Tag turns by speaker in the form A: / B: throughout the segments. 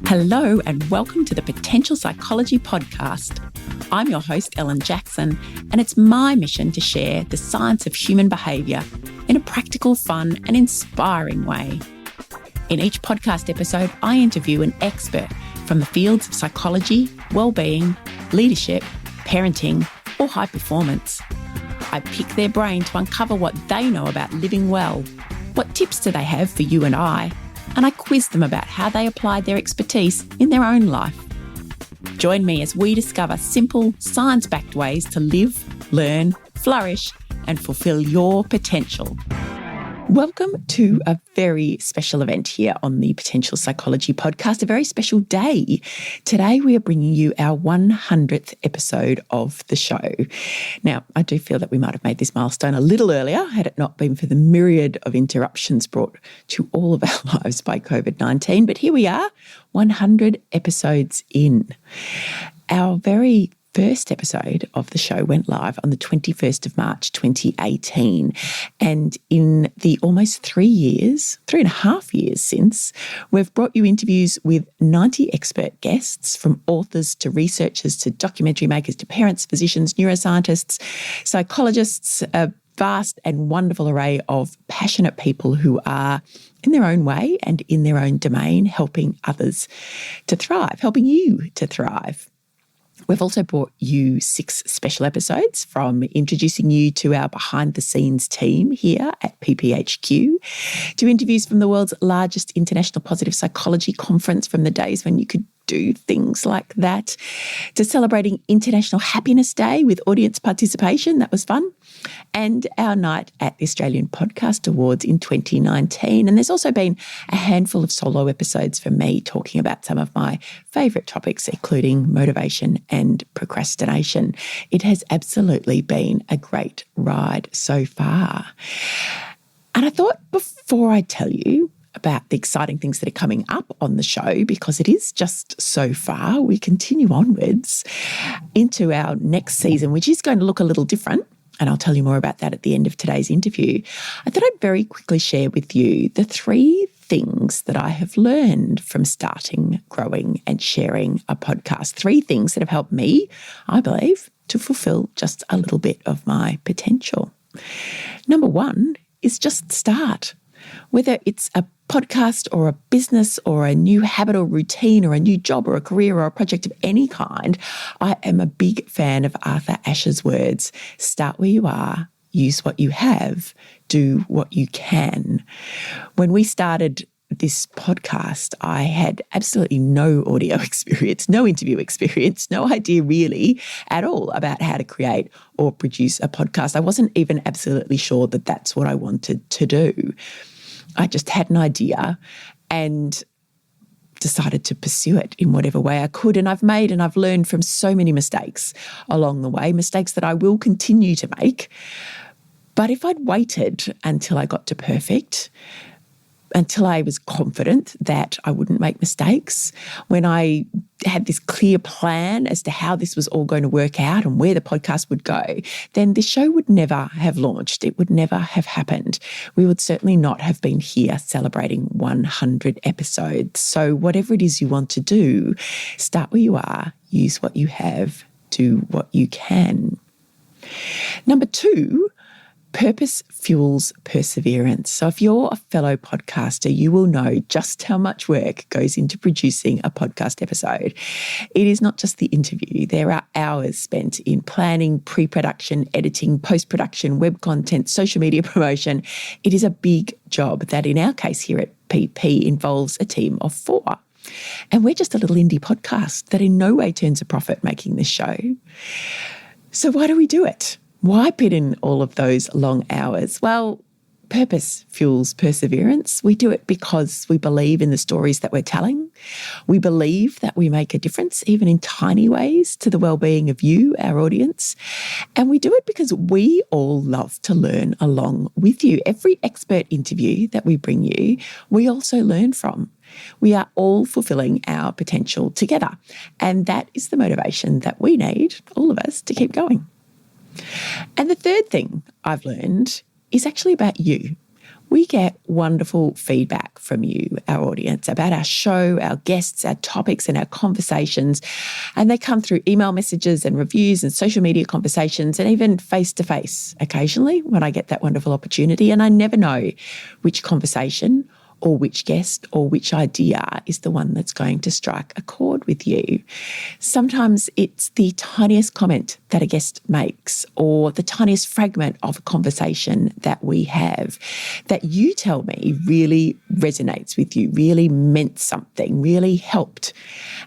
A: Hello and welcome to the Potential Psychology Podcast. I'm your host, Ellen Jackson, and it's my mission to share the science of human behaviour in a practical, fun and inspiring way. In each podcast episode, I interview an expert from the fields of psychology, well-being, leadership, parenting or high performance. I pick their brain to uncover what they know about living well, what tips do they have for you and I quiz them about how they applied their expertise in their own life. Join me as we discover simple, science-backed ways to live, learn, flourish, and fulfill your potential. Welcome to a very special event here on the Potential Psychology Podcast, a very special day. Today we are bringing you our 100th episode of the show. Now, I do feel that we might have made this milestone a little earlier had it not been for the myriad of interruptions brought to all of our lives by COVID-19. But here we are, 100 episodes in. Our very first episode of the show went live on the 21st of March 2018. And in the almost 3.5 years since, we've brought you interviews with 90 expert guests, from authors to researchers to documentary makers to parents, physicians, neuroscientists, psychologists, a vast and wonderful array of passionate people who are in their own way and in their own domain helping others to thrive, helping you to thrive. We've also brought you 6 special episodes, from introducing you to our behind-the-scenes team here at PPHQ, to interviews from the world's largest international positive psychology conference from the days when you could do things like that, to celebrating International Happiness Day with audience participation. That was fun. And our night at the Australian Podcast Awards in 2019. And there's also been a handful of solo episodes for me talking about some of my favourite topics, including motivation and procrastination. It has absolutely been a great ride so far. And I thought, before I tell you about the exciting things that are coming up on the show, because it is just so far, we continue onwards into our next season, which is going to look a little different. And I'll tell you more about that at the end of today's interview. I thought I'd very quickly share with you the 3 things that I have learned from starting, growing and sharing a podcast. 3 things that have helped me, I believe, to fulfill just a little bit of my potential. Number 1 is just start. Whether it's a podcast or a business or a new habit or routine or a new job or a career or a project of any kind, I am a big fan of Arthur Ashe's words: start where you are, use what you have, do what you can. When we started this podcast, I had absolutely no audio experience, no interview experience, no idea really at all about how to create or produce a podcast. I wasn't even absolutely sure that that's what I wanted to do. I just had an idea and decided to pursue it in whatever way I could. And I've made and I've learned from so many mistakes along the way, mistakes that I will continue to make. But if I'd waited until I got to perfect, until I was confident that I wouldn't make mistakes, when I had this clear plan as to how this was all going to work out and where the podcast would go, then this show would never have launched. It would never have happened. We would certainly not have been here celebrating 100 episodes. So whatever it is you want to do, start where you are, use what you have, do what you can. Number 2, purpose fuels perseverance. So if you're a fellow podcaster, you will know just how much work goes into producing a podcast episode. It is not just the interview. There are hours spent in planning, pre-production, editing, post-production, web content, social media promotion. It is a big job that, in our case here at PP, involves a team of 4. And we're just a little indie podcast that in no way turns a profit making this show. So why do we do it? Why put in all of those long hours? Well, purpose fuels perseverance. We do it because we believe in the stories that we're telling. We believe that we make a difference, even in tiny ways, to the well-being of you, our audience. And we do it because we all love to learn along with you. Every expert interview that we bring you, we also learn from. We are all fulfilling our potential together. And that is the motivation that we need, all of us, to keep going. And the third thing I've learned is actually about you. We get wonderful feedback from you, our audience, about our show, our guests, our topics, and our conversations. And they come through email messages and reviews and social media conversations and even face-to-face occasionally when I get that wonderful opportunity. And I never know which conversation or which guest or which idea is the one that's going to strike a chord with you. Sometimes it's the tiniest comment that a guest makes or the tiniest fragment of a conversation that we have that you tell me really resonates with you, really meant something, really helped.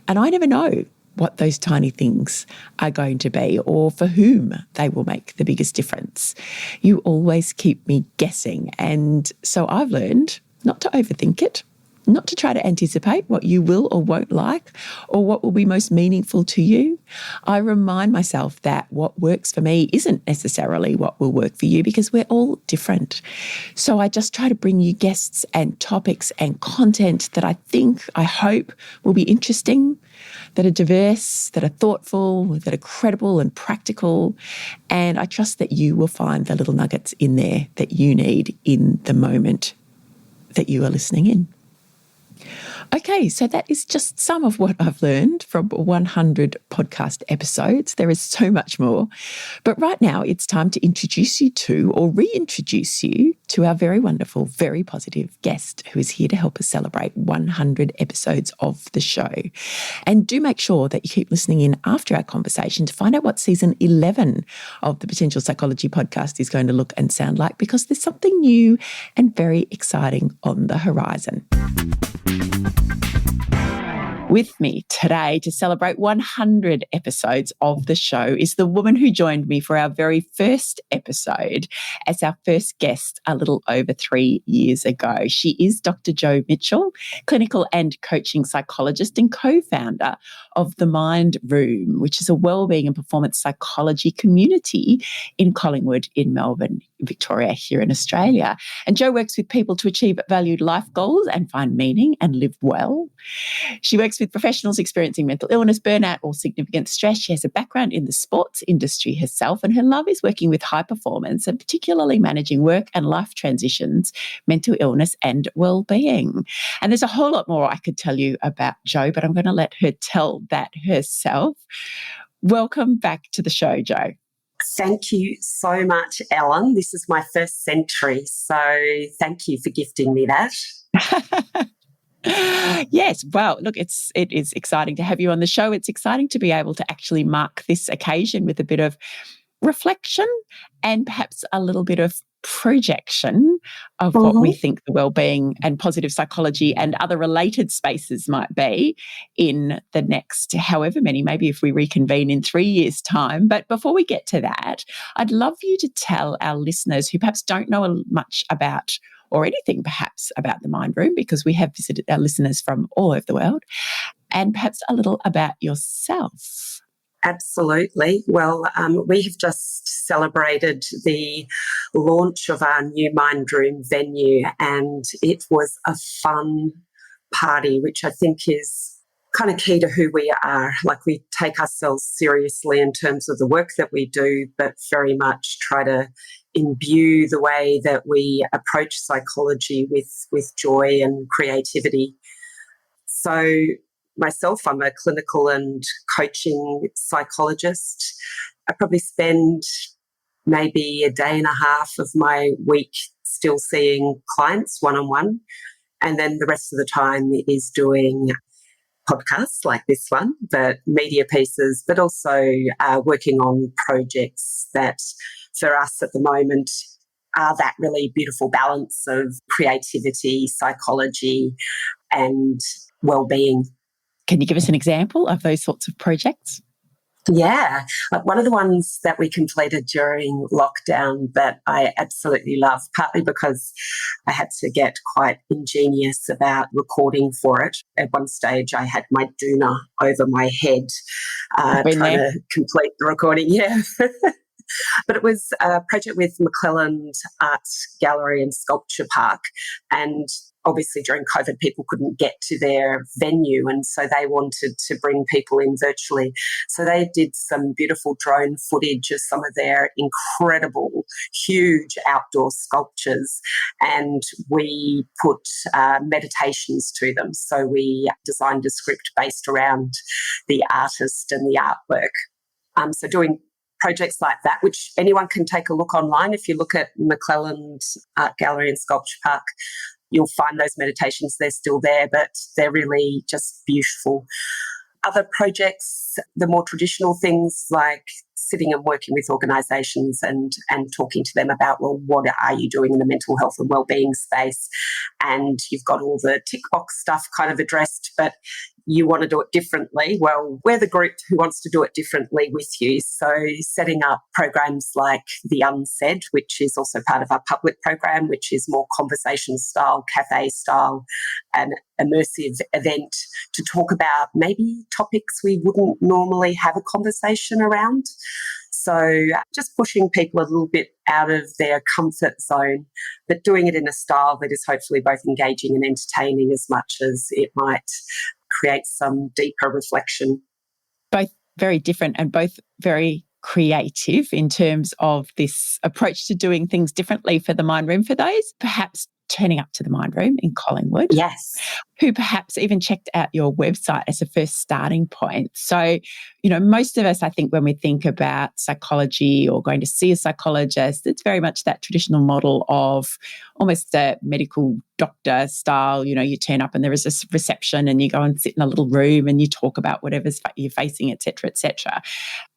A: And I never know what those tiny things are going to be or for whom they will make the biggest difference. You always keep me guessing. And so I've learned not to overthink it, not to try to anticipate what you will or won't like or what will be most meaningful to you. I remind myself that what works for me isn't necessarily what will work for you because we're all different. So I just try to bring you guests and topics and content that I hope will be interesting, that are diverse, that are thoughtful, that are credible and practical. And I trust that you will find the little nuggets in there that you need in the moment that you are listening in. Okay, so that is just some of what I've learned from 100 podcast episodes. There is so much more. But right now, it's time to introduce you to or reintroduce you to our very wonderful, very positive guest who is here to help us celebrate 100 episodes of the show. And do make sure that you keep listening in after our conversation to find out what season 11 of the Potential Psychology podcast is going to look and sound like, because there's something new and very exciting on the horizon. With me today to celebrate 100 episodes of the show is the woman who joined me for our very first episode as our first guest a little over 3 years ago. She is Dr. Jo Mitchell, clinical and coaching psychologist and co-founder of The Mind Room, which is a wellbeing and performance psychology community in Collingwood in Melbourne, Victoria, here in Australia. And Jo works with people to achieve valued life goals and find meaning and live well. She works with professionals experiencing mental illness, burnout, or significant stress. She has a background in the sports industry herself, and her love is working with high performance and particularly managing work and life transitions, mental illness, and well-being. And there's a whole lot more I could tell you about Jo, but I'm going to let her tell that herself. Welcome back to the show, Jo.
B: Thank you so much, Ellen. This is my first century, so thank you for gifting me that.
A: Yes, well, look, it is exciting to have you on the show. It's exciting to be able to actually mark this occasion with a bit of reflection and perhaps a little bit of projection of what we think the wellbeing and positive psychology and other related spaces might be in the next however many, maybe if we reconvene in 3 years' time. But before we get to that, I'd love you to tell our listeners who perhaps don't know much about or anything perhaps about the Mind Room, because we have visited our listeners from all over the world, and perhaps a little about yourself.
B: Absolutely. Well, we have just celebrated the launch of our new Mind Room venue, and it was a fun party, which I think is kind of key to who we are. Like, we take ourselves seriously in terms of the work that we do, but very much try to imbue the way that we approach psychology with joy and creativity. So myself, I'm a clinical and coaching psychologist. I probably spend maybe a day and a half of my week still seeing clients one-on-one, and then the rest of the time is doing podcasts like this one, but media pieces, but also working on projects that for us at the moment are that really beautiful balance of creativity, psychology, and well-being.
A: Can you give us an example of those sorts of projects?
B: Yeah, one of the ones that we completed during lockdown that I absolutely love, partly because I had to get quite ingenious about recording for it. At one stage, I had my doona over my head trying to complete the recording. Yeah. But it was a project with McClelland Art Gallery and Sculpture Park. And obviously during COVID, people couldn't get to their venue. And so they wanted to bring people in virtually. So they did some beautiful drone footage of some of their incredible, huge outdoor sculptures. And we put meditations to them. So we designed a script based around the artist and the artwork. So doing projects like that, which anyone can take a look online. If you look at McClelland Art Gallery and Sculpture Park, you'll find those meditations. They're still there, but they're really just beautiful. Other projects, the more traditional things like sitting and working with organisations and talking to them about, well, what are you doing in the mental health and wellbeing space? And you've got all the tick box stuff kind of addressed, but you want to do it differently. Well, we're the group who wants to do it differently with you. So setting up programs like The Unsaid, which is also part of our public program, which is more conversation style, cafe style, an immersive event to talk about maybe topics we wouldn't normally have a conversation around. So just pushing people a little bit out of their comfort zone, but doing it in a style that is hopefully both engaging and entertaining as much as it might create some deeper reflection.
A: Both very different and both very creative in terms of this approach to doing things differently for the Mind Room. For those perhaps turning up to the Mind Room in Collingwood,
B: yes,
A: who perhaps even checked out your website as a first starting point. So, you know, most of us, I think, when we think about psychology or going to see a psychologist, it's very much that traditional model of almost a medical doctor style. You know, you turn up and there is a reception and you go and sit in a little room and you talk about whatever's you're facing, et cetera, et cetera.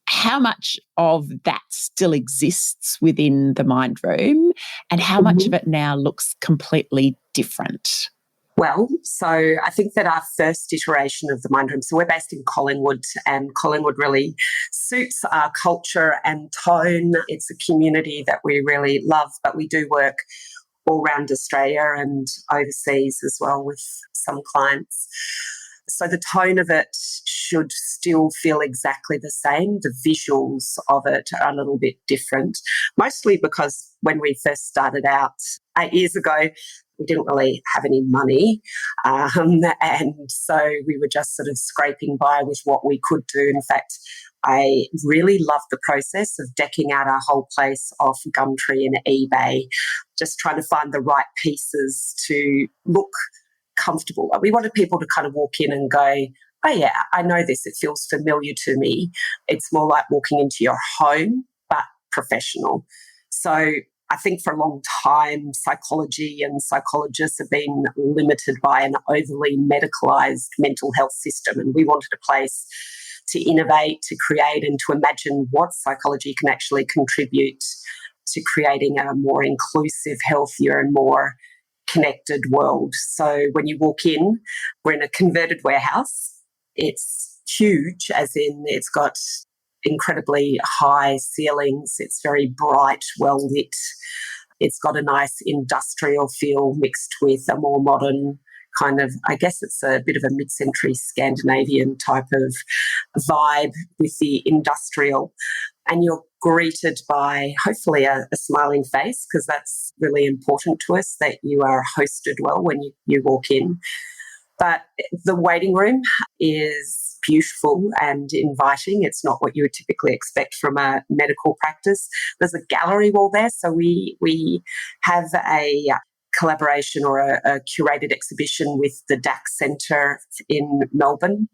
A: How much of that still exists within the Mind Room and how much of it now looks completely different?
B: Well, so I think that our first iteration of the Mind Room, so we're based in Collingwood, and Collingwood really suits our culture and tone. It's a community that we really love, but we do work all around Australia and overseas as well with some clients. So the tone of it should still feel exactly the same. The visuals of it are a little bit different, mostly because when we first started out 8 years ago, we didn't really have any money. And so we were just sort of scraping by with what we could do. In fact, I really loved the process of decking out our whole place off Gumtree and eBay, just trying to find the right pieces to look comfortable. We wanted people to kind of walk in and go, oh yeah, I know this, it feels familiar to me. It's more like walking into your home, but professional. So I think for a long time, psychology and psychologists have been limited by an overly medicalised mental health system. And we wanted a place to innovate, to create, and to imagine what psychology can actually contribute to creating a more inclusive, healthier, and more connected world. So when you walk in, we're in a converted warehouse. It's huge, as in it's got incredibly high ceilings. It's very bright, well lit. It's got a nice industrial feel mixed with a more modern kind of, I guess it's a bit of a mid-century Scandinavian type of vibe with the industrial. And you're greeted by hopefully a smiling face, because that's really important to us, that you are hosted well when you walk in. But the waiting room is beautiful and inviting. It's not what you would typically expect from a medical practice. There's a gallery wall there, so we have a collaboration or a curated exhibition with the DAC Centre in Melbourne.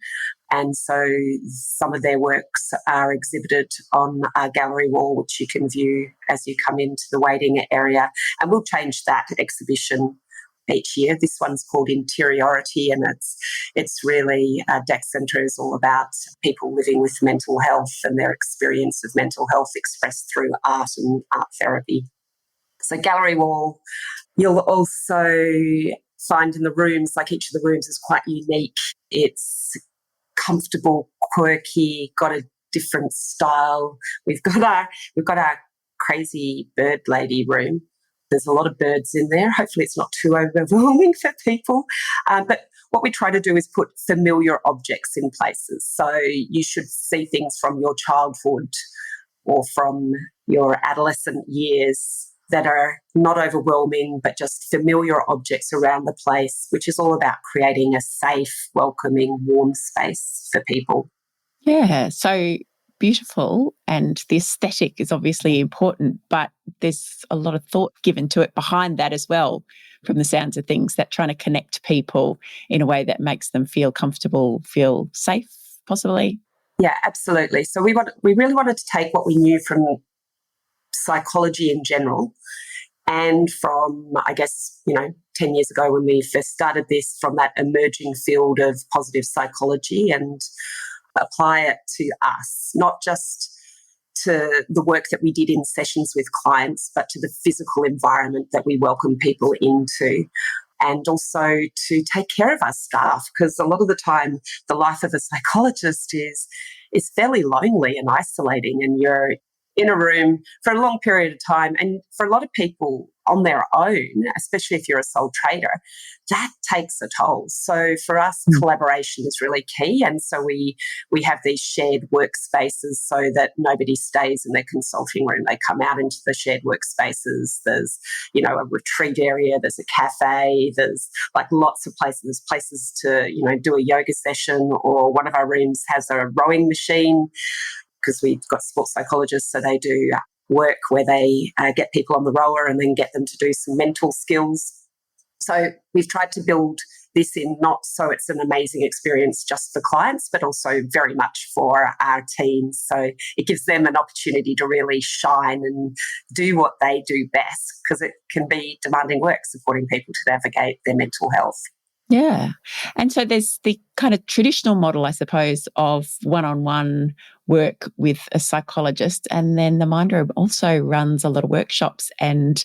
B: And so some of their works are exhibited on our gallery wall, which you can view as you come into the waiting area. And we'll change that exhibition each year. This one's called Interiority, and it's really DAC Centre is all about people living with mental health and their experience of mental health expressed through art and art therapy. So gallery wall. You'll also find in the rooms, like each of the rooms is quite unique. It's comfortable, quirky, got a different style. We've got our crazy bird lady room. There's a lot of birds in there. Hopefully it's not too overwhelming for people. But what we try to do is put familiar objects in places. So you should see things from your childhood or from your adolescent years that are not overwhelming, but just familiar objects around the place, which is all about creating a safe, welcoming, warm space for people.
A: Yeah, so beautiful. And the aesthetic is obviously important, but there's a lot of thought given to it behind that as well, from the sounds of things, that trying to connect people in a way that makes them feel comfortable, feel safe, possibly.
B: Yeah, absolutely. So we really wanted to take what we knew from psychology in general and from, I guess, 10 years ago when we first started this, from that emerging field of positive psychology, and apply it to us, not just to the work that we did in sessions with clients, but to the physical environment that we welcome people into. And also to take care of our staff, because a lot of the time the life of a psychologist is fairly lonely and isolating, and you're in a room for a long period of time. And for a lot of people on their own, especially if you're a sole trader, that takes a toll. So for us, collaboration is really key. And so we have these shared workspaces so that nobody stays in their consulting room. They come out into the shared workspaces. There's, a retreat area, there's a cafe, there's like lots of places. There's places to, do a yoga session, or one of our rooms has a rowing machine, because we've got sports psychologists, so they do work where they get people on the rower and then get them to do some mental skills. So we've tried to build this in, not so it's an amazing experience just for clients, but also very much for our teams. So it gives them an opportunity to really shine and do what they do best, because it can be demanding work supporting people to navigate their mental health.
A: Yeah. And so there's the kind of traditional model, I suppose, of one-on-one work with a psychologist. And then the Mind Room also runs a lot of workshops and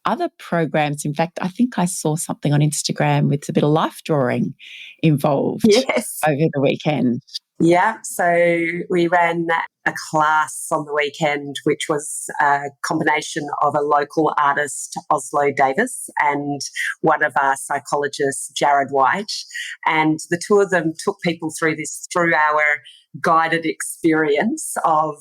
A: other programs. In fact, I think I saw something on Instagram with a bit of life drawing involved over the weekend.
B: Yeah, so we ran a class on the weekend, which was a combination of a local artist, Oslo Davis, and one of our psychologists, Jared White. And the two of them took people through this 3-hour guided experience of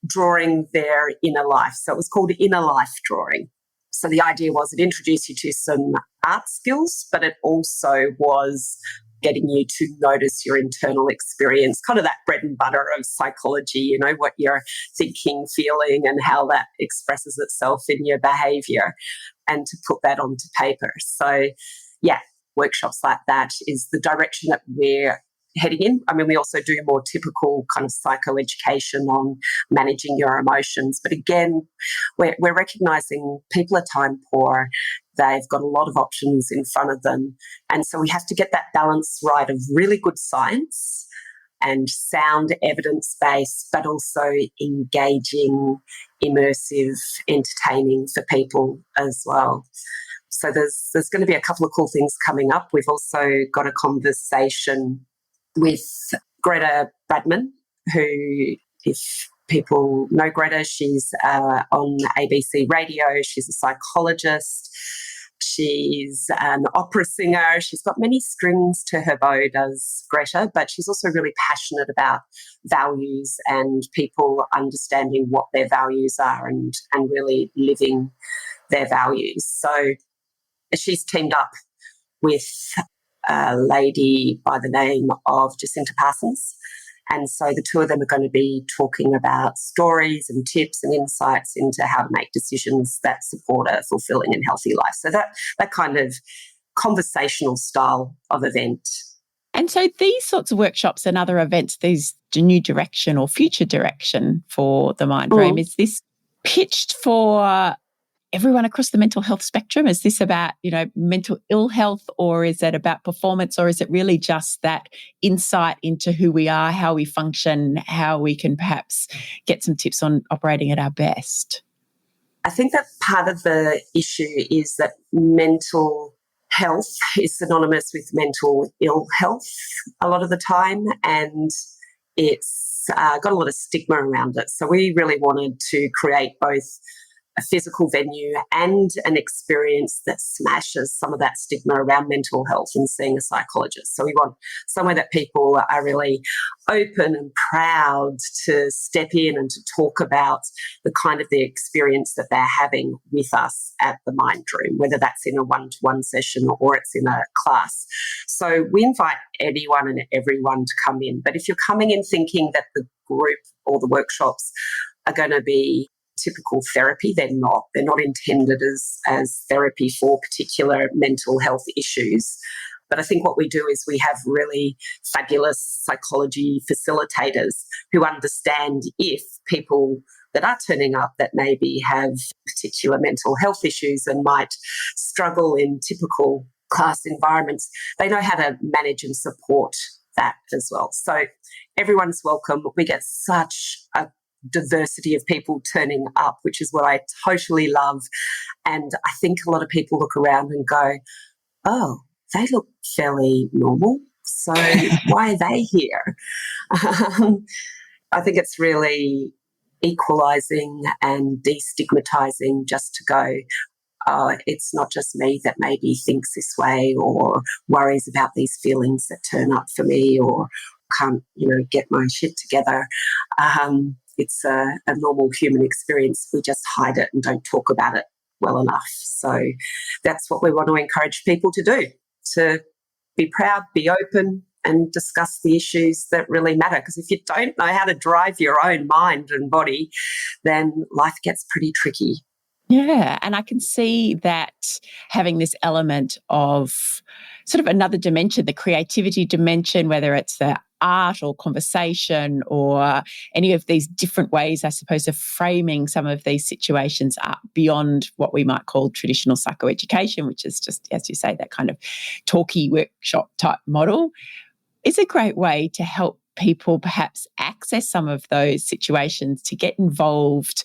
B: drawing their inner life. So it was called inner life drawing. So the idea was it introduced you to some art skills, but it also was getting you to notice your internal experience, kind of that bread and butter of psychology, what you're thinking, feeling, and how that expresses itself in your behaviour, and to put that onto paper. So, yeah, workshops like that is the direction that we're heading in. I mean, we also do more typical kind of psychoeducation on managing your emotions. But again, we're recognising people are time poor. They've got a lot of options in front of them. And so we have to get that balance right of really good science and sound evidence-based, but also engaging, immersive, entertaining for people as well. So there's going to be a couple of cool things coming up. We've also got a conversation with Greta Badman, who, if people know Greta, she's on ABC Radio. She's a psychologist. She's an opera singer. She's got many strings to her bow, does Greta, but she's also really passionate about values and people understanding what their values are and really living their values. So she's teamed up with a lady by the name of Jacinta Parsons. And so the two of them are going to be talking about stories and tips and insights into how to make decisions that support a fulfilling and healthy life. So that kind of conversational style of event.
A: And so these sorts of workshops and other events, these new direction or future direction for the Mind Room, is this pitched for everyone across the mental health spectrum? Is this about, mental ill health, or is it about performance, or is it really just that insight into who we are, how we function, how we can perhaps get some tips on operating at our best?
B: I think that part of the issue is that mental health is synonymous with mental ill health a lot of the time, and it's got a lot of stigma around it. So we really wanted to create both a physical venue and an experience that smashes some of that stigma around mental health and seeing a psychologist. So we want somewhere that people are really open and proud to step in and to talk about the kind of the experience that they're having with us at the Mind Room, whether that's in a one-to-one session or it's in a class. So we invite anyone and everyone to come in. But if you're coming in thinking that the group or the workshops are going to be typical therapy, they're not. They're not intended as therapy for particular mental health issues. But I think what we do is we have really fabulous psychology facilitators who understand if people that are turning up that maybe have particular mental health issues and might struggle in typical class environments, they know how to manage and support that as well. So everyone's welcome. We get such a diversity of people turning up, which is what I totally love. And I think a lot of people look around and go, oh, they look fairly normal, so why are they here? I think it's really equalising and destigmatising just to go, it's not just me that maybe thinks this way or worries about these feelings that turn up for me or can't, get my shit together. It's a normal human experience. We just hide it and don't talk about it well enough. So that's what we want to encourage people to do, to be proud, be open, and discuss the issues that really matter. Because if you don't know how to drive your own mind and body, then life gets pretty tricky.
A: Yeah, and I can see that having this element of sort of another dimension, the creativity dimension, whether it's the art or conversation or any of these different ways, I suppose, of framing some of these situations up beyond what we might call traditional psychoeducation, which is just, as you say, that kind of talky workshop type model, is a great way to help people perhaps access some of those situations, to get involved.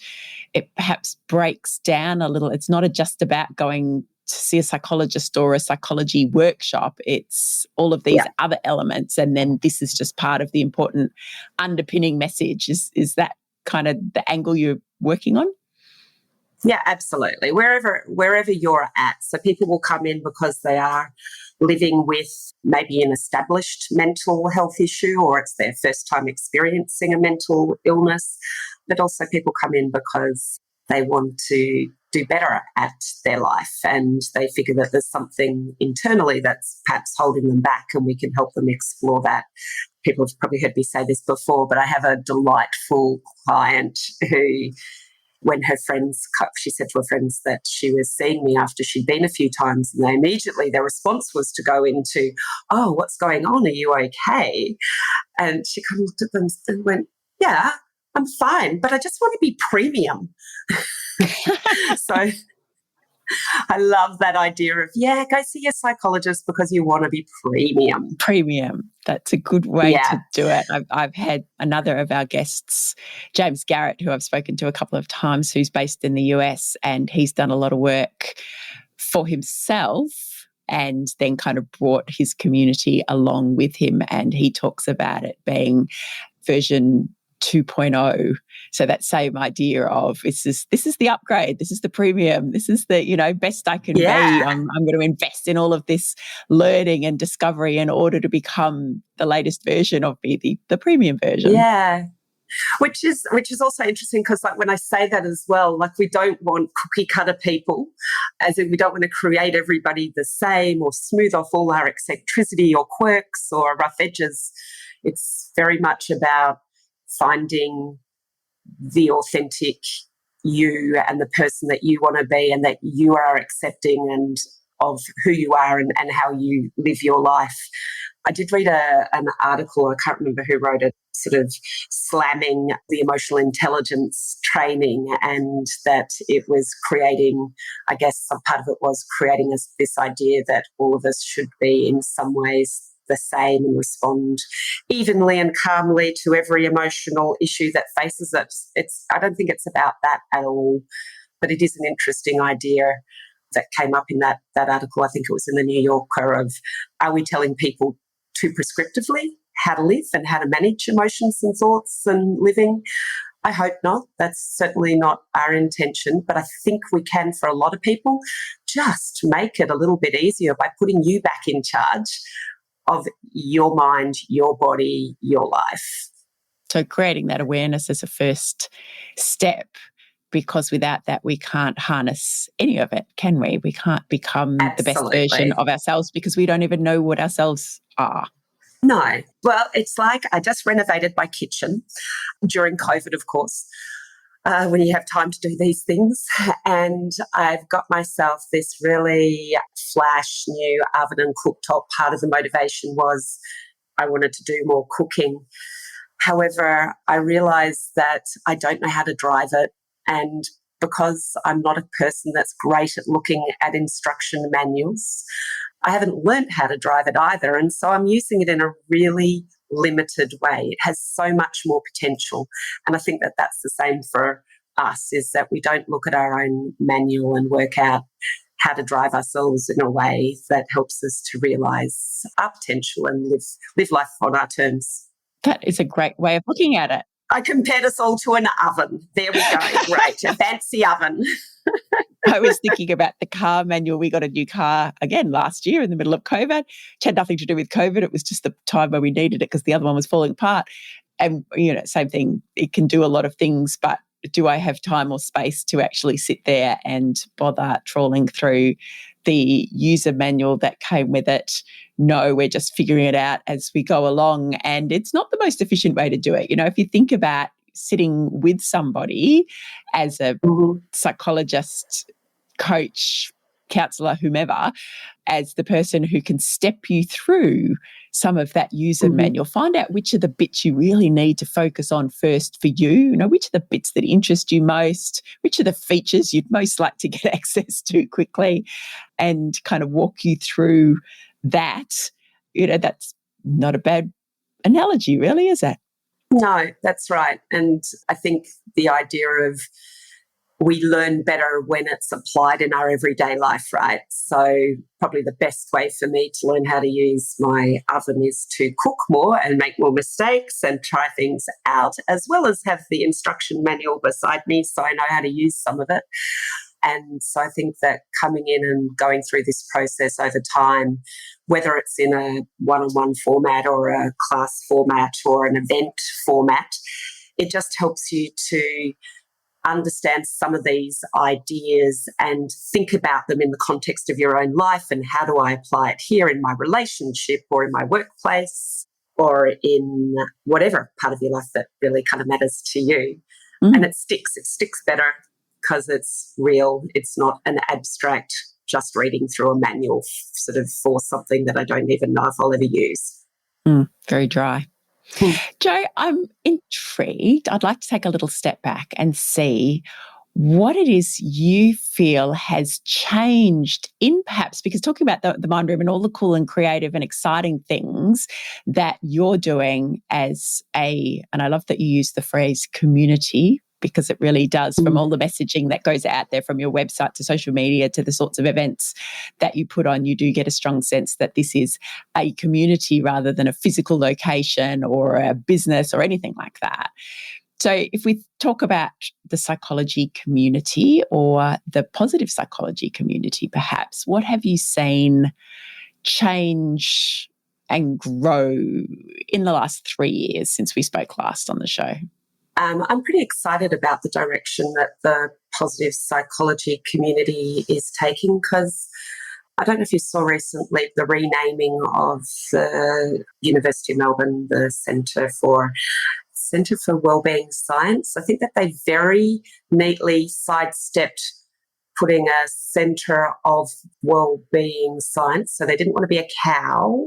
A: It perhaps breaks down a little. It's not just about going to see a psychologist or a psychology workshop. It's all of these other elements. And then this is just part of the important underpinning message. Is that kind of the angle you're working on?
B: Yeah, absolutely. Wherever you're at. So people will come in because they are living with maybe an established mental health issue or it's their first time experiencing a mental illness. But also people come in because they want to do better at their life and they figure that there's something internally that's perhaps holding them back and we can help them explore that. People have probably heard me say this before, but I have a delightful client who, when her friends, she said to her friends that she was seeing me after she'd been a few times, and their response was to go into, oh, what's going on? Are you okay? And she kind of looked at them and went, yeah, I'm fine, but I just want to be premium. So I love that idea of, go see your psychologist because you want to be premium.
A: Premium. That's a good way to do it. I've had another of our guests, James Garrett, who I've spoken to a couple of times, who's based in the US, and he's done a lot of work for himself and then kind of brought his community along with him. And he talks about it being version 2.0. So that same idea of this is the upgrade, this is the premium, this is the best I can be. I'm going to invest in all of this learning and discovery in order to become the latest version of me, the premium version.
B: Yeah. Which is also interesting because when I say that as well, we don't want cookie cutter people, as in we don't want to create everybody the same or smooth off all our eccentricity or quirks or rough edges. It's very much about finding the authentic you and the person that you want to be and that you are accepting and of who you are and how you live your life. I did read an article, I can't remember who wrote it, sort of slamming the emotional intelligence training and that it was creating, I guess some part of it was creating this idea that all of us should be in some ways the same and respond evenly and calmly to every emotional issue that faces us. I don't think it's about that at all, but it is an interesting idea that came up in that article. I think it was in the New Yorker of, are we telling people too prescriptively how to live and how to manage emotions and thoughts and living? I hope not. That's certainly not our intention, but I think we can, for a lot of people, just make it a little bit easier by putting you back in charge of your mind, your body, your life.
A: So creating that awareness is a first step, because without that, we can't harness any of it, can we? We can't become the best version of ourselves because we don't even know what ourselves are.
B: No. Well, it's like I just renovated my kitchen during COVID, of course, when you have time to do these things. And I've got myself this really flash new oven and cooktop. Part of the motivation was I wanted to do more cooking. However, I realised that I don't know how to drive it. And because I'm not a person that's great at looking at instruction manuals, I haven't learnt how to drive it either. And so I'm using it in a really limited way. It has so much more potential. And I think that that's the same for us, is that we don't look at our own manual and work out how to drive ourselves in a way that helps us to realise our potential and live life on our terms.
A: That is a great way of looking at it.
B: I compared us all to an oven. There we go. Great. A fancy oven.
A: I was thinking about the car manual. We got a new car again last year in the middle of COVID, which had nothing to do with COVID. It was just the time when we needed it because the other one was falling apart. And, same thing. It can do a lot of things, but do I have time or space to actually sit there and bother trawling through the user manual that came with it? No, we're just figuring it out as we go along. And it's not the most efficient way to do it. If you think about sitting with somebody as a psychologist, coach, counsellor, whomever, as the person who can step you through some of that user manual, find out which are the bits you really need to focus on first for you, which are the bits that interest you most, which are the features you'd most like to get access to quickly, and kind of walk you through that. That's not a bad analogy, really, is it?
B: No, that's right. And I think the idea of we learn better when it's applied in our everyday life, right? So probably the best way for me to learn how to use my oven is to cook more and make more mistakes and try things out, as well as have the instruction manual beside me so I know how to use some of it. And so I think that coming in and going through this process over time, whether it's in a one-on-one format or a class format or an event format, it just helps you to understand some of these ideas and think about them in the context of your own life, and how do I apply it here in my relationship or in my workplace or in whatever part of your life that really kind of matters to you. And it sticks better because it's real. It's not an abstract, just reading through a manual sort of for something that I don't even know if I'll ever use.
A: Very dry. Jo, I'm intrigued. I'd like to take a little step back and see what it is you feel has changed in, perhaps, because talking about the mind room and all the cool and creative and exciting things that you're doing as and I love that you use the phrase community, because it really does, from all the messaging that goes out there, from your website to social media to the sorts of events that you put on, you do get a strong sense that this is a community rather than a physical location or a business or anything like that. So if we talk about the psychology community or the positive psychology community, perhaps, what have you seen change and grow in the last 3 years since we spoke last on the show?
B: I'm pretty excited about the direction that the positive psychology community is taking, because I don't know if you saw recently the renaming of the University of Melbourne, the Centre for Wellbeing Science. I think that they very neatly sidestepped putting a Centre of Wellbeing Science. So they didn't want to be a cow.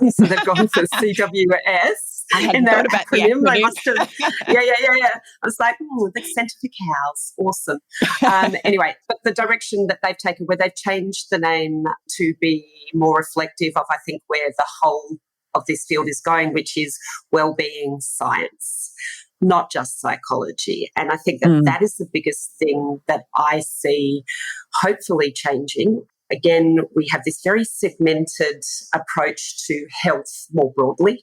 B: So they've gone for CWS.
A: I hadn't thought about the acronym.
B: They must have, yeah. I was like, the Centre for Cows, awesome. Anyway, but the direction that they've taken, where they've changed the name to be more reflective of, I think, where the whole of this field is going, which is wellbeing science, not just psychology. And I think that that is the biggest thing that I see hopefully changing. Again, we have this very segmented approach to health more broadly.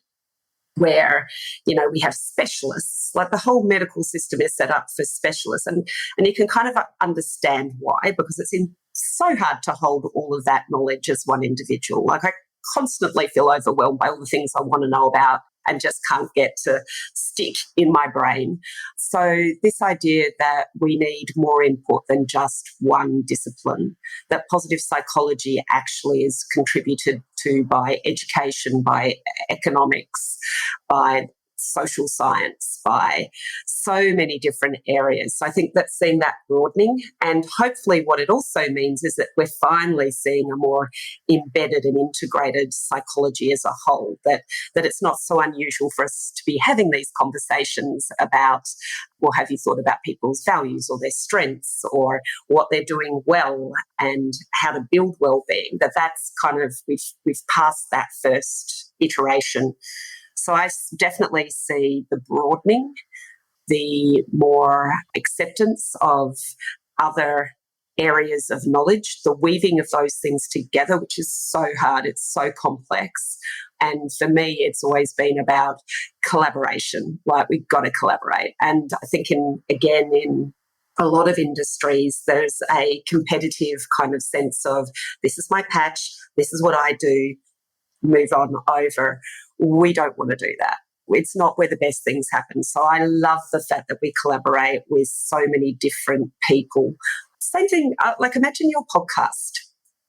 B: where, we have specialists, like the whole medical system is set up for specialists. And you can kind of understand why, because it's so hard to hold all of that knowledge as one individual. Like I constantly feel overwhelmed by all the things I want to know about and just can't get to stick in my brain. So this idea that we need more input than just one discipline, that positive psychology actually is contributed to by education, by economics, by social science, by so many different areas. So I think that's seeing that broadening. And hopefully what it also means is that we're finally seeing a more embedded and integrated psychology as a whole, that it's not so unusual for us to be having these conversations about, well, have you thought about people's values or their strengths or what they're doing well and how to build well-being, that's kind of, we've passed that first iteration. So I definitely see the broadening, the more acceptance of other areas of knowledge, the weaving of those things together, which is so hard, it's so complex. And for me, it's always been about collaboration, like we've got to collaborate. And I think in a lot of industries, there's a competitive kind of sense of, this is my patch, this is what I do, move on over. We don't want to do that. It's not where the best things happen. So I love the fact that we collaborate with so many different people. Same thing, like imagine your podcast.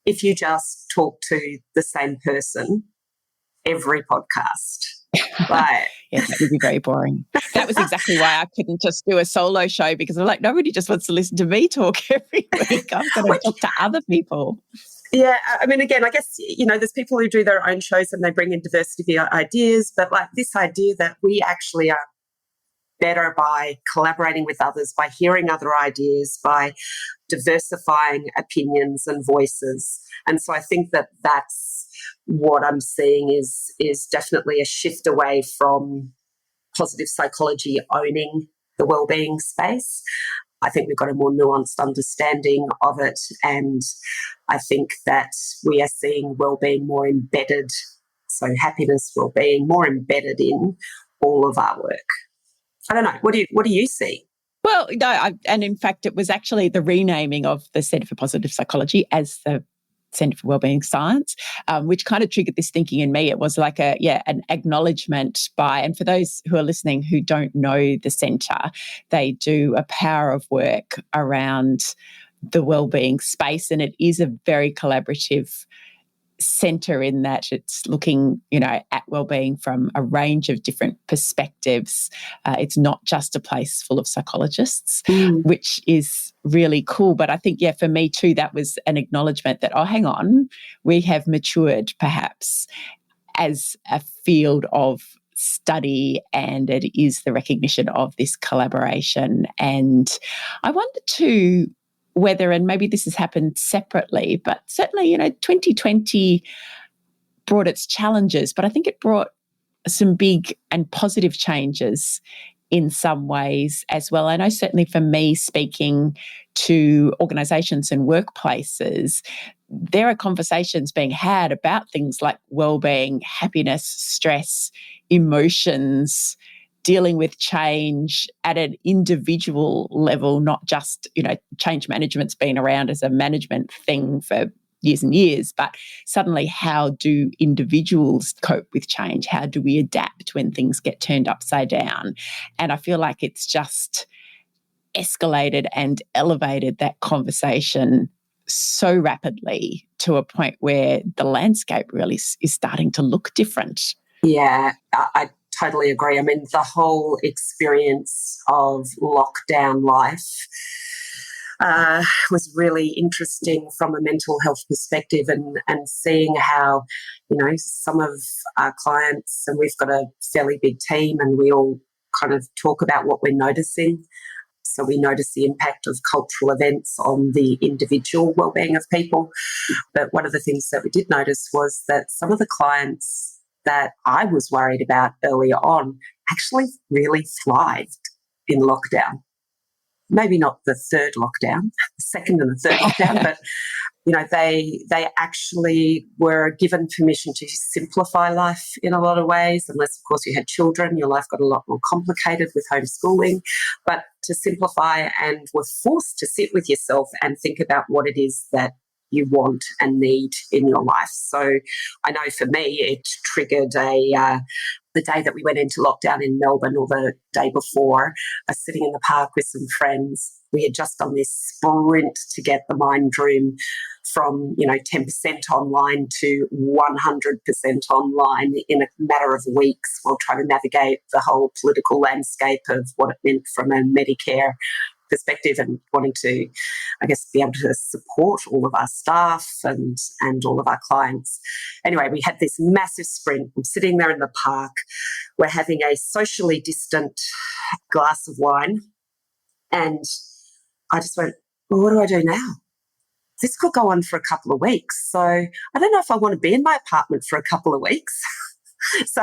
B: If you just talk to the same person every podcast. Like,
A: yeah, that would be very boring. That was exactly why I couldn't just do a solo show, because I'm like, nobody just wants to listen to me talk every week. I've got to talk to other people.
B: Yeah, I mean, again, I guess, there's people who do their own shows and they bring in diversity of ideas, but like this idea that we actually are better by collaborating with others, by hearing other ideas, by diversifying opinions and voices. And so I think that that's what I'm seeing is definitely a shift away from positive psychology owning the wellbeing space. I think we've got a more nuanced understanding of it, and I think that we are seeing wellbeing more embedded, so happiness, wellbeing more embedded in all of our work. I don't know. What do you see?
A: Well, no, and in fact, it was actually the renaming of the Centre for Positive Psychology as the Centre for Wellbeing Science, which kind of triggered this thinking in me. It was like an acknowledgement by, and for those who are listening who don't know the centre, they do a power of work around the wellbeing space, and it is a very collaborative centre in that it's looking, at wellbeing from a range of different perspectives. It's not just a place full of psychologists, which is really cool. But I think, for me too, that was an acknowledgement that, oh, hang on, we have matured perhaps as a field of study, and it is the recognition of this collaboration. And I wonder too, whether, and maybe this has happened separately, but certainly, 2020 brought its challenges, but I think it brought some big and positive changes in some ways as well. I know certainly for me, speaking to organisations and workplaces, there are conversations being had about things like wellbeing, happiness, stress, emotions, dealing with change at an individual level, not just, change management's been around as a management thing for years and years, but suddenly how do individuals cope with change? How do we adapt when things get turned upside down? And I feel like it's just escalated and elevated that conversation so rapidly to a point where the landscape really is starting to look different.
B: Yeah, I totally agree. I mean, the whole experience of lockdown life was really interesting from a mental health perspective, and seeing how, some of our clients, and we've got a fairly big team, and we all kind of talk about what we're noticing. So we notice the impact of cultural events on the individual wellbeing of people. But one of the things that we did notice was that some of the clients that I was worried about earlier on actually really thrived in lockdown. Maybe not the third lockdown, the second and the third lockdown, but they actually were given permission to simplify life in a lot of ways. Unless, of course, you had children, your life got a lot more complicated with homeschooling. But to simplify, and were forced to sit with yourself and think about what it is that you want and need in your life. So I know for me, it triggered the day that we went into lockdown in Melbourne, or the day before, I was sitting in the park with some friends. We had just done this sprint to get the Mind Room from 10% online to 100% online in a matter of weeks, while trying to navigate the whole political landscape of what it meant from a Medicare perspective, and wanting to, I guess, be able to support all of our staff and all of our clients. Anyway, we had this massive sprint. I'm sitting there in the park. We're having a socially distant glass of wine. And I just went, well, what do I do now? This could go on for a couple of weeks. So I don't know if I want to be in my apartment for a couple of weeks. So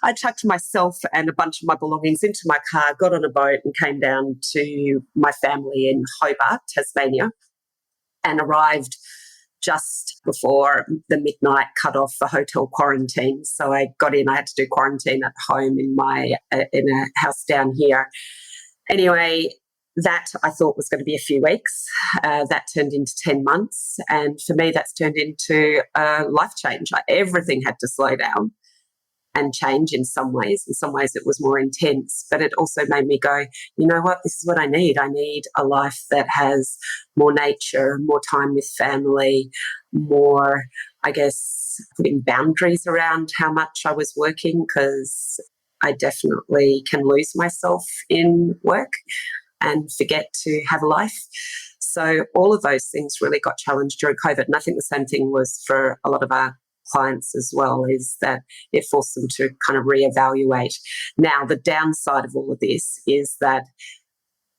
B: I chucked myself and a bunch of my belongings into my car, got on a boat and came down to my family in Hobart, Tasmania, and arrived just before the midnight cut-off for hotel quarantine. So I got in. I had to do quarantine at home in a house down here. Anyway, that I thought was going to be a few weeks. That turned into 10 months. And for me, that's turned into a life change. Everything had to slow down and change in some ways. In some ways, it was more intense, but it also made me go, you know what, this is what I need. I need a life that has more nature, more time with family, more, I guess, putting boundaries around how much I was working, because I definitely can lose myself in work and forget to have a life. So all of those things really got challenged during COVID. And I think the same thing was for a lot of our clients as well, is that it forced them to kind of reevaluate. Now, the downside of all of this is that,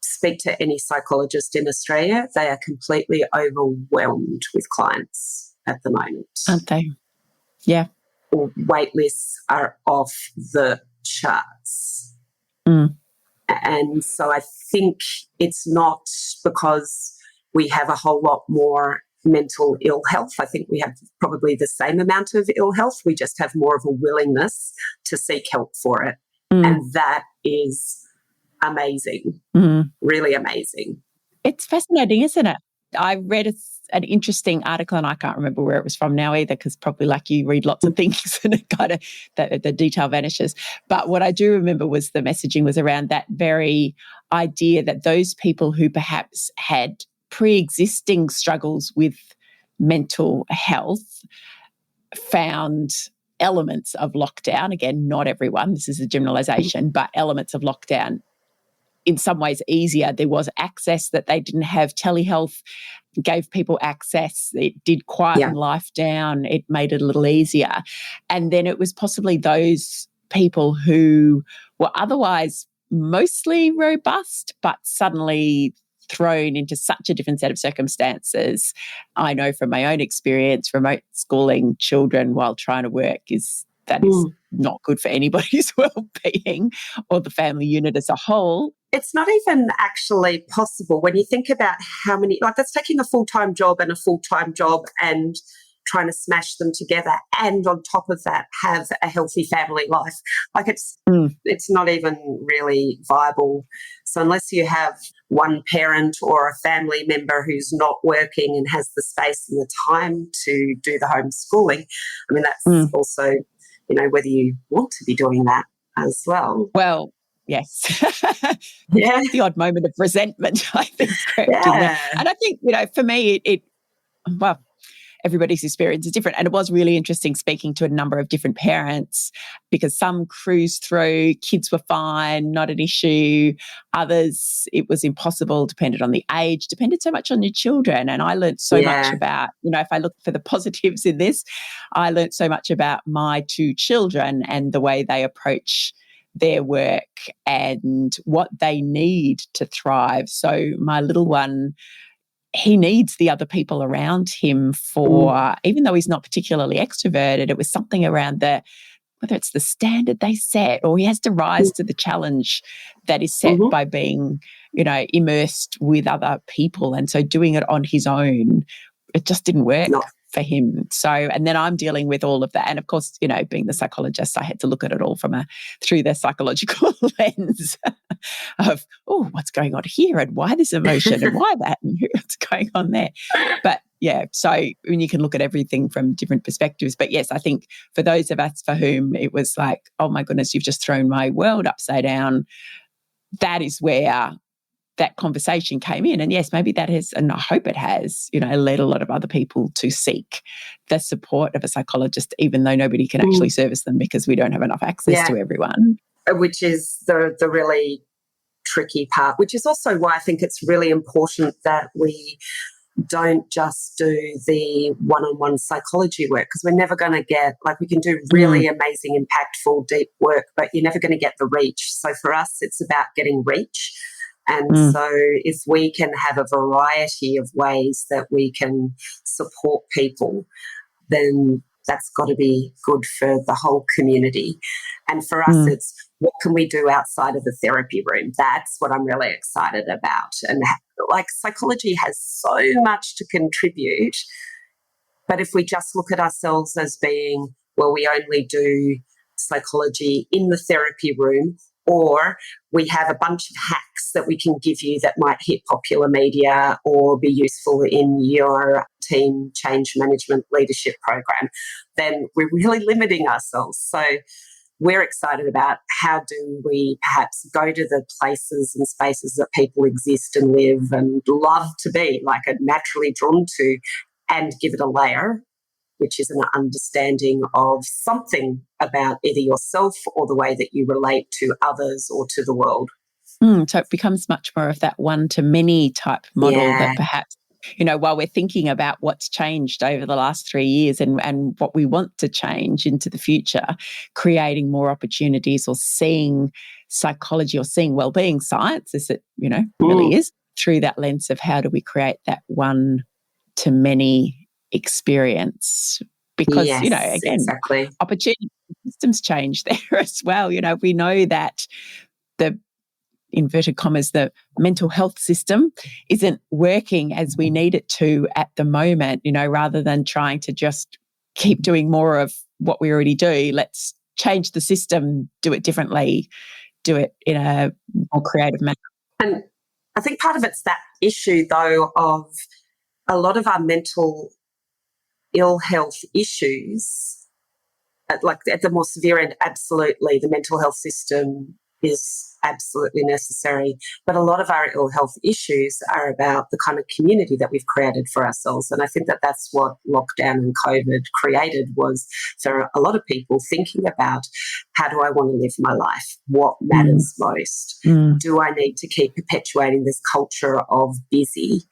B: speak to any psychologist in Australia, they are completely overwhelmed with clients at the moment.
A: Aren't they? Yeah.
B: Wait lists are off the charts. And so I think it's not because we have a whole lot more mental ill health. I think we have probably the same amount of ill health. We just have more of a willingness to seek help for it. And that is amazing, really amazing.
A: It's fascinating, isn't it? I read an interesting article, and I can't remember where it was from now either, because probably like you read lots of things and it kind of the detail vanishes. But what I do remember was the messaging was around that very idea that those people who perhaps had pre-existing struggles with mental health found elements of lockdown, again, not everyone, this is a generalization, but elements of lockdown in some ways easier. There was access that they didn't have. Telehealth gave people access. It did quieten life down. It made it a little easier. And then it was possibly those people who were otherwise mostly robust, but suddenly thrown into such a different set of circumstances. I know from my own experience, remote schooling children while trying to work is not good for anybody's well-being or the family unit as a whole.
B: It's not even actually possible when you think about how many, like that's taking a full-time job and a full-time job and trying to smash them together, and on top of that have a healthy family life. Like it's not even really viable. So unless you have one parent or a family member who's not working and has the space and the time to do the homeschooling, I mean, that's also, whether you want to be doing that as well.
A: Well, yes.
B: Yeah.
A: The odd moment of resentment, I think, crept in there. And I think, for me, well, everybody's experience is different. And it was really interesting speaking to a number of different parents, because some cruised through, kids were fine, not an issue. Others, it was impossible, depended on the age, depended so much on your children. And I learned so much about, if I look for the positives in this, I learned so much about my two children and the way they approach their work and what they need to thrive. So my little one, he needs the other people around him for, even though he's not particularly extroverted, it was something around whether it's the standard they set or he has to rise to the challenge that is set by being, immersed with other people. And so doing it on his own it just didn't work
B: Not
A: for him. So, and then I'm dealing with all of that. And of course, you know, being the psychologist, I had to look at it all through the psychological lens of, oh, what's going on here and why this emotion and why that and what's going on there. But yeah, so when you can look at everything from different perspectives. But yes, I think for those of us for whom it was like, oh my goodness, you've just thrown my world upside down, that is where that conversation came in. And yes, maybe that has, and I hope it has, you know, led a lot of other people to seek the support of a psychologist, even though nobody can actually service them because we don't have enough access to everyone.
B: Which is the really tricky part, which is also why I think it's really important that we don't just do the one-on-one psychology work, because we're never going to get, like, we can do really amazing, impactful, deep work, but you're never going to get the reach. So for us, it's about getting reach. And so if we can have a variety of ways that we can support people, then that's got to be good for the whole community. And for us, it's what can we do outside of the therapy room? That's what I'm really excited about. And like, psychology has so much to contribute. But if we just look at ourselves as being, well, we only do psychology in the therapy room, or we have a bunch of hacks that we can give you that might hit popular media or be useful in your team change management leadership program, then we're really limiting ourselves. So we're excited about how do we perhaps go to the places and spaces that people exist and live and love to be, like, are naturally drawn to, and give it a layer, which is an understanding of something about either yourself or the way that you relate to others or to the world.
A: So it becomes much more of that one-to-many type model that perhaps, you know, while we're thinking about what's changed over the last 3 years and what we want to change into the future, creating more opportunities or seeing psychology or seeing wellbeing science, as it, you know, really is, through that lens of how do we create that one-to-many experience, because you know, again, opportunity systems change there as well. You know, we know that the inverted commas the mental health system isn't working as we need it to at the moment, you know, rather than trying to just keep doing more of what we already do. Let's change the system, do it differently, do it in a more creative manner.
B: And I think part of it's that issue, though, of a lot of our mental ill health issues, like at the more severe end, absolutely, the mental health system is absolutely necessary. But a lot of our ill health issues are about the kind of community that we've created for ourselves. And I think that that's what lockdown and COVID created, was for a lot of people thinking about, how do I want to live my life? What matters most? Do I need to keep perpetuating this culture of busy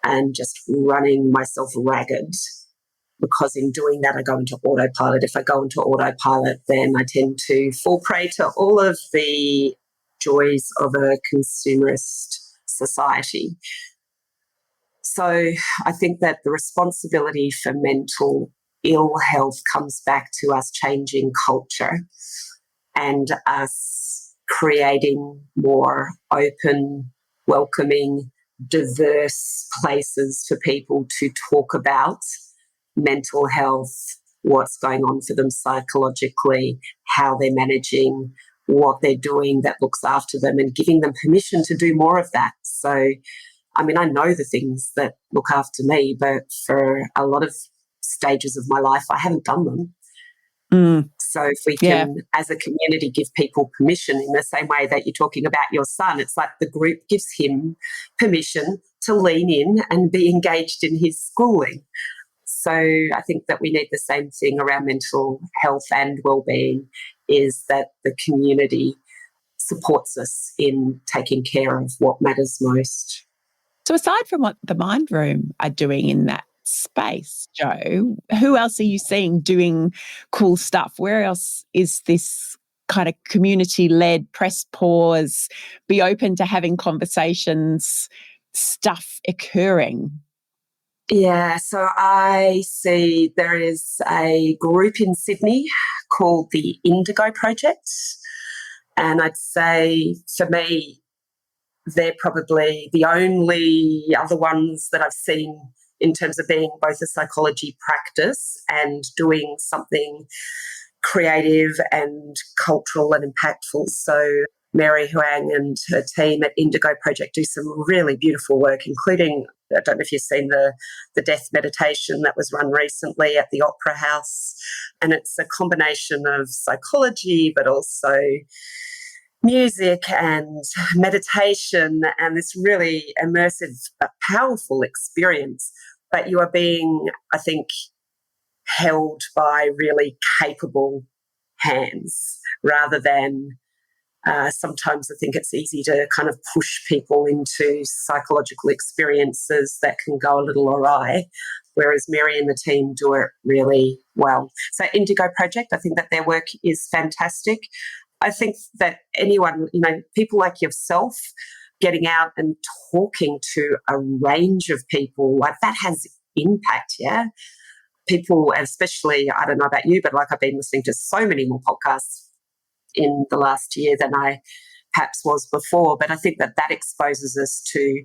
B: and just running myself ragged? Because in doing that, I go into autopilot. If I go into autopilot, then I tend to fall prey to all of the joys of a consumerist society. So I think that the responsibility for mental ill health comes back to us changing culture and us creating more open, welcoming, diverse places for people to talk about mental health, what's going on for them psychologically, how they're managing, what they're doing that looks after them, and giving them permission to do more of that. So, I mean, I know the things that look after me, but for a lot of stages of my life, I haven't done them. So if we can, as a community, give people permission in the same way that you're talking about your son, it's like the group gives him permission to lean in and be engaged in his schooling. So I think that we need the same thing around mental health and wellbeing, is that the community supports us in taking care of what matters most.
A: So aside from what the Mind Room are doing in that space, Jo, who else are you seeing doing cool stuff? Where else is this kind of community-led press pause, be open to having conversations stuff occurring?
B: Yeah, so I see there is a group in Sydney called the Indigo Project. And I'd say, for me, they're probably the only other ones that I've seen in terms of being both a psychology practice and doing something creative and cultural and impactful. So Mary Huang and her team at Indigo Project do some really beautiful work, including, I don't know if you've seen the death meditation that was run recently at the Opera House. And it's a combination of psychology, but also music and meditation, and this really immersive, powerful experience. But you are being, I think, held by really capable hands rather than sometimes I think it's easy to kind of push people into psychological experiences that can go a little awry, whereas Mary and the team do it really well. So Indigo Project, I think that their work is fantastic. I think that anyone, people like yourself, getting out and talking to a range of people, like that has impact, yeah? People, especially, I don't know about you, but like I've been listening to so many more podcasts in the last year than I perhaps was before. But I think that exposes us to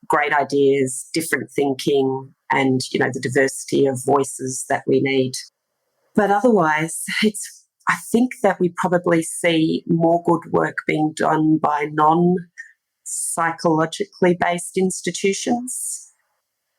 B: great ideas, different thinking, and, the diversity of voices that we need. But otherwise, I think that we probably see more good work being done by non-psychologically based institutions,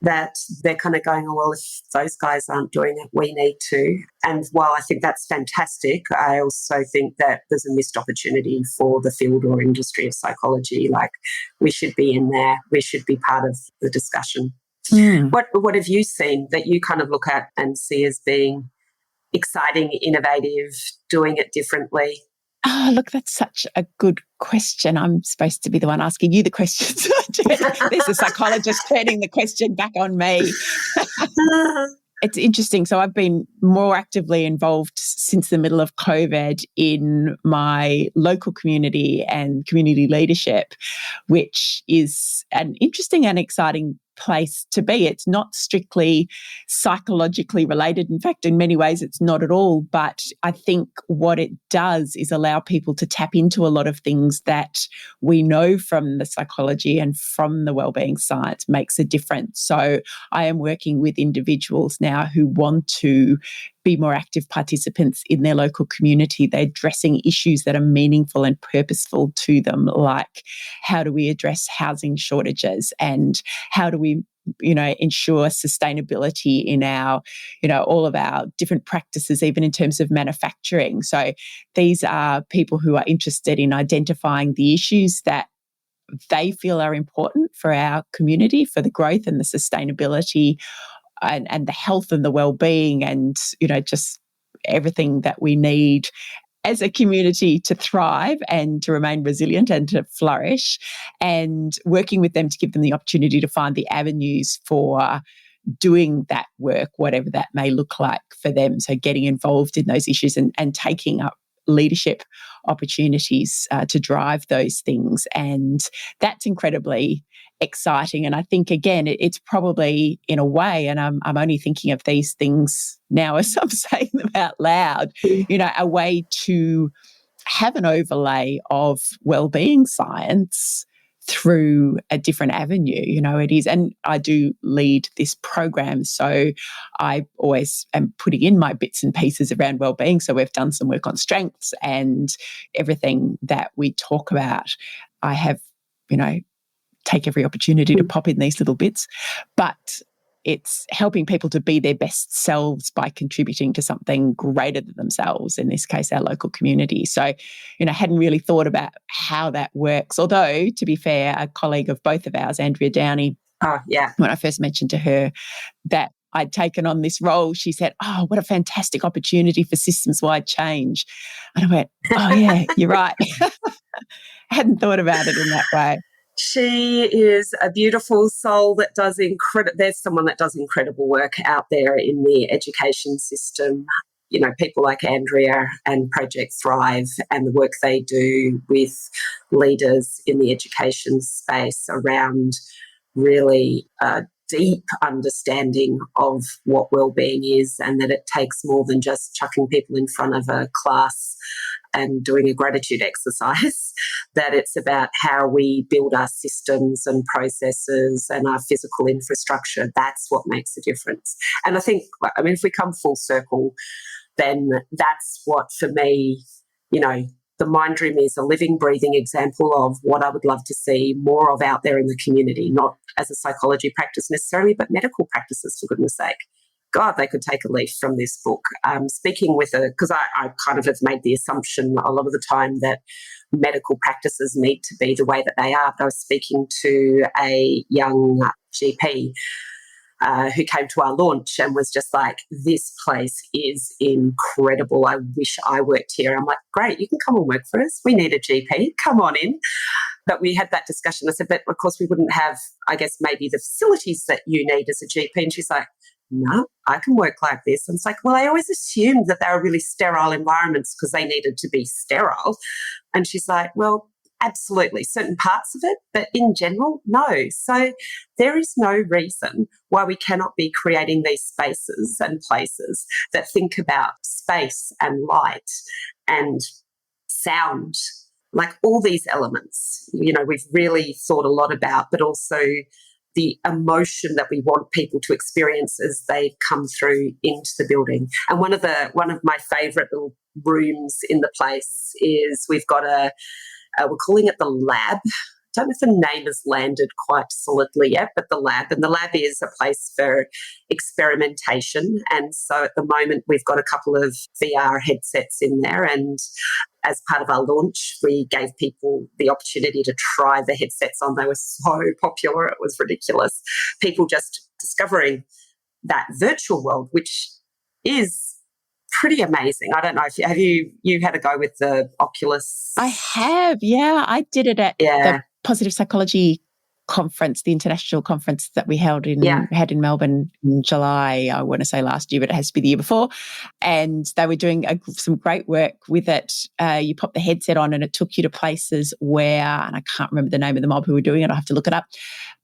B: that they're kind of going, oh, well, if those guys aren't doing it, we need to. And while I think that's fantastic, I also think that there's a missed opportunity for the field or industry of psychology. Like, we should be in there. We should be part of the discussion. What have you seen that you kind of look at and see as being exciting, innovative, doing it differently?
A: Oh, look, that's such a good question. I'm supposed to be the one asking you the questions. There's a psychologist turning the question back on me. It's interesting. So I've been more actively involved since the middle of COVID in my local community and community leadership, which is an interesting and exciting place to be. It's not strictly psychologically related. In fact, in many ways, it's not at all. But I think what it does is allow people to tap into a lot of things that we know from the psychology and from the wellbeing science makes a difference. So I am working with individuals now who want to be more active participants in their local community. They're addressing issues that are meaningful and purposeful to them, like how do we address housing shortages and how do we ensure sustainability in our, all of our different practices, even in terms of manufacturing. So these are people who are interested in identifying the issues that they feel are important for our community, for the growth and the sustainability and the health and the well-being and, just everything that we need as a community to thrive and to remain resilient and to flourish, and working with them to give them the opportunity to find the avenues for doing that work, whatever that may look like for them. So getting involved in those issues and taking up leadership opportunities to drive those things. And that's incredibly exciting. And I think, again, it's probably in a way, and I'm only thinking of these things now as I'm saying them out loud, a way to have an overlay of wellbeing science through a different avenue. It is, and I do lead this program, so I always am putting in my bits and pieces around wellbeing. So we've done some work on strengths and everything that we talk about. I have, take every opportunity to pop in these little bits, but it's helping people to be their best selves by contributing to something greater than themselves, in this case, our local community. So, hadn't really thought about how that works. Although, to be fair, a colleague of both of ours, Andrea Downey, when I first mentioned to her that I'd taken on this role, she said, "Oh, what a fantastic opportunity for systems-wide change." And I went, "Oh, yeah, you're right." I hadn't thought about it in that way.
B: She is a beautiful soul that does there's someone that does incredible work out there in the education system. People like Andrea and Project Thrive and the work they do with leaders in the education space around really deep understanding of what wellbeing is, and that it takes more than just chucking people in front of a class and doing a gratitude exercise, that it's about how we build our systems and processes and our physical infrastructure. That's what makes a difference. And I think, if we come full circle, then that's what, for me, the Mind Room is a living, breathing example of what I would love to see more of out there in the community, not as a psychology practice necessarily, but medical practices, for goodness sake. God, they could take a leaf from this book. Speaking with because I kind of have made the assumption a lot of the time that medical practices need to be the way that they are. But I was speaking to a young GP who came to our launch and was just like, this place is incredible. I wish I worked here. I'm like, great, you can come and work for us. We need a GP. Come on in. But we had that discussion. I said, but of course we wouldn't have, I guess, maybe the facilities that you need as a GP. And she's like, no, I can work like this. And it's like, well, I always assumed that they were really sterile environments because they needed to be sterile. And she's like, well, absolutely, certain parts of it, but in general, no. So there is no reason why we cannot be creating these spaces and places that think about space and light and sound, like all these elements, we've really thought a lot about, but also the emotion that we want people to experience as they come through into the building. And one of my favourite little rooms in the place is we've got we're calling it the lab. I don't know if the name has landed quite solidly yet, but the lab. And the lab is a place for experimentation. And so at the moment, we've got a couple of VR headsets in there. And as part of our launch, we gave people the opportunity to try the headsets on. They were so popular, it was ridiculous. People just discovering that virtual world, which is pretty amazing. I don't know if you had a go with the Oculus?
A: I have, yeah. I did it at the Positive Psychology conference, the international conference that we had in Melbourne in July, I want to say last year, but it has to be the year before. And they were doing some great work with it. You pop the headset on and it took you to places where, and I can't remember the name of the mob who were doing it, I'll have to look it up,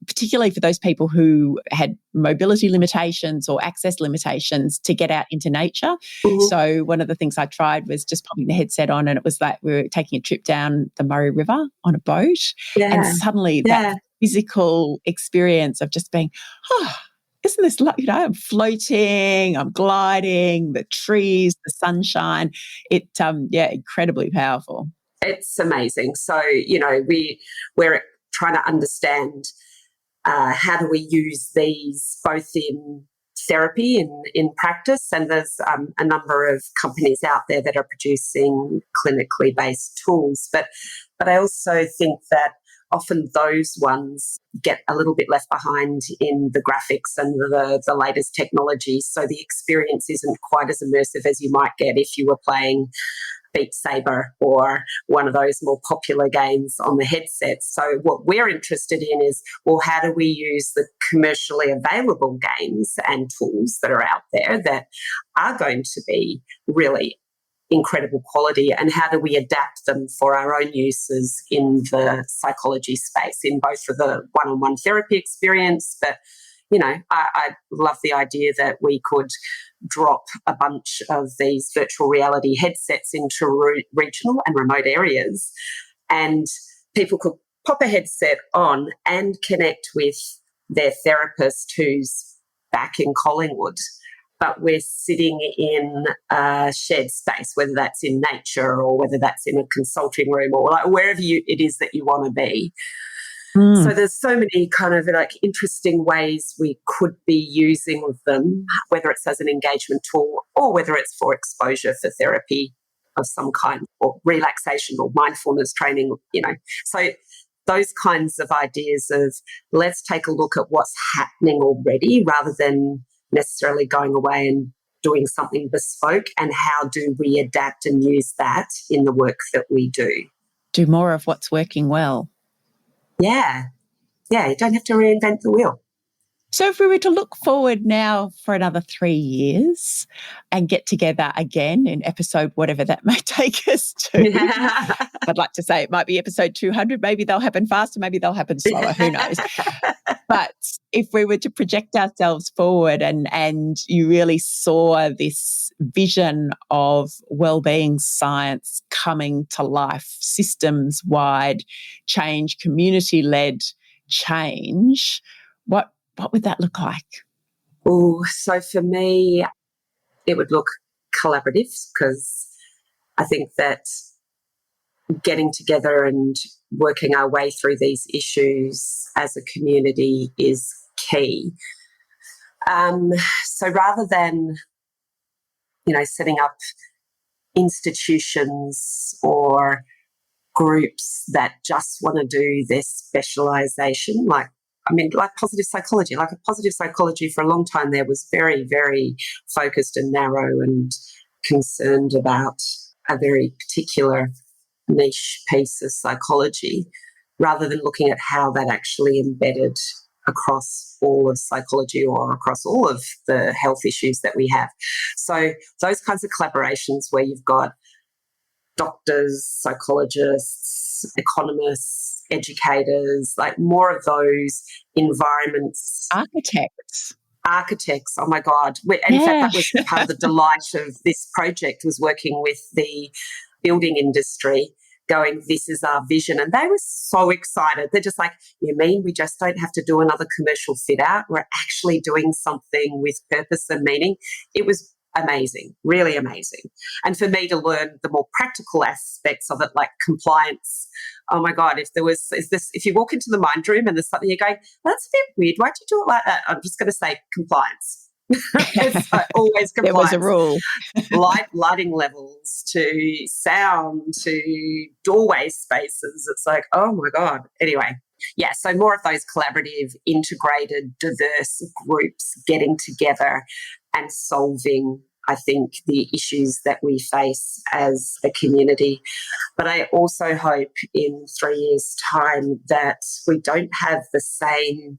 A: particularly for those people who had mobility limitations or access limitations to get out into nature. Mm-hmm. So one of the things I tried was just popping the headset on, and it was like we were taking a trip down the Murray River on a boat. Yeah. And suddenly that physical experience of just being, isn't this, I'm floating, I'm gliding, the trees, the sunshine, incredibly powerful.
B: It's amazing. So, we're trying to understand how do we use these both in therapy, in practice, and there's a number of companies out there that are producing clinically based tools. But I also think that often those ones get a little bit left behind in the graphics and the latest technology. So the experience isn't quite as immersive as you might get if you were playing Beat Saber or one of those more popular games on the headset. So what we're interested in is, well, how do we use the commercially available games and tools that are out there that are going to be really incredible quality, and how do we adapt them for our own uses in the psychology space, in both for the one-on-one therapy experience, but I love the idea that we could drop a bunch of these virtual reality headsets into regional and remote areas, and people could pop a headset on and connect with their therapist who's back in Collingwood, but we're sitting in a shared space, whether that's in nature or whether that's in a consulting room or like wherever it is that you want to be. So there's so many kind of interesting ways we could be using them, whether it's as an engagement tool or whether it's for exposure for therapy of some kind, or relaxation or mindfulness training, So those kinds of ideas of let's take a look at what's happening already rather than necessarily going away and doing something bespoke, and how do we adapt and use that in the work that we do.
A: Do more of what's working well.
B: Yeah, you don't have to reinvent the wheel.
A: So if we were to look forward now for another 3 years and get together again in episode whatever that may take us to, I'd like to say it might be episode 200. Maybe they'll happen faster, maybe they'll happen slower, who knows. But if we were to project ourselves forward and you really saw this vision of wellbeing science coming to life, systems-wide change, community-led change, what would that look like?
B: Oh, so for me, it would look collaborative, because I think that getting together and working our way through these issues as a community is key. So rather than, setting up institutions or groups that just want to do their specialization, like positive psychology. Like a positive psychology for a long time there was very, very focused and narrow and concerned about a very particular niche piece of psychology, rather than looking at how that actually embedded across all of psychology or across all of the health issues that we have. So those kinds of collaborations where you've got doctors, psychologists, economists, educators, like more of those environments. Architects, oh my God. In fact, that was part of the delight of this project, was working with the building industry, going, this is our vision. And they were so excited. They're just like, you mean we just don't have to do another commercial fit out? We're actually doing something with purpose and meaning. It was amazing, really amazing. And for me to learn the more practical aspects of it, like compliance. Oh my God, if you walk into the mind room and there's something you're going, that's a bit weird, why'd you do it like that? I'm just going to say compliance. It's always compliance.
A: There was a rule.
B: Lighting levels to sound to doorway spaces. It's like, oh my God. Anyway, yeah, so more of those collaborative, integrated, diverse groups getting together and solving, I think, the issues that we face as a community. But I also hope in 3 years' time that we don't have the same